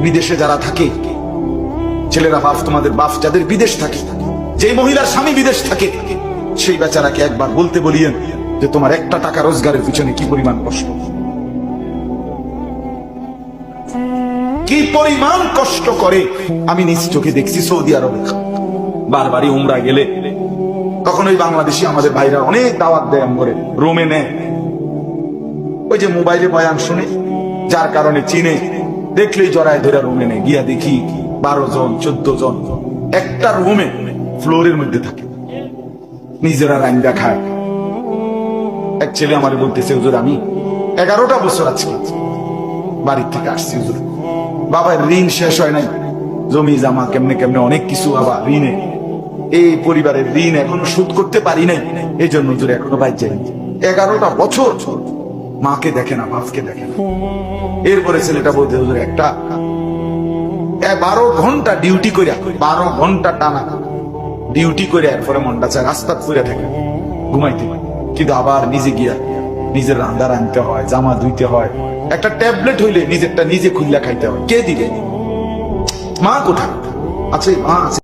বিদেশে যারা থাকে, ছেলেরা বাপ, তোমাদের বাপ যাদের বিদেশ থাকে, যে মহিলার স্বামী বিদেশ থাকে, সেই বেচারাকে একবার বলতে বলিয়েন যে তোমার একটা টাকা রোজগারের পিছনে কি পরিমাণ কষ্ট, কি পরিমাণ কষ্ট করে। আমি নিজ চোখে দেখছি সৌদি আরবে বারবারই উমরা গেলে তখন ওই বাংলাদেশি আমাদের ভাইরা অনেক দাওয়াত দেয় করে রুমে নেয়, ওই যে মোবাইলে বয়ান শুনে, যার কারণে চিনে, দেখলেই জড়ায় ধরে রুমে নেয়। গিয়া দেখি 12 জন 14 জন একটা রুমে ফ্লোরের মধ্যে থাকে, নিজেরা রান্না খায়। এক ছেলে আমার বলতেছে, হুজুর আমি 11টা বছর আজকে বাড়ির থেকে আসছি হুজুর, বাবার ঋণ শেষ হয় নাই, জমি জামা কেমনে কেমনে অনেক কিছু, বাবা ঋণে, এই পরিবারের ঋণ এখনো শোধ করতে পারি নাই, এই জন্য হুজুর এখনো বাইর যাই। 11টা বছর মাকে দেখে না, বাপকে দেখে না। এরপরে ছেলেটা বলতে, হুজুর একটা 12 ঘন্টা ডিউটি করে, 12 ঘন্টা টানা ডিউটি করে এরপরে মনটা চায় রাস্তা ফুরে থাকে, ঘুমাইতে হয়, কিন্তু আবার নিজে গিয়া নিজের রান্না রাঁধতে হয়, জামা ধুইতে হয়, একটা ট্যাবলেট হইলে নিজেরটা নিজে খুললা খাইতে হয়। কে দিবে? মা কোথায় আছে? মা আছে।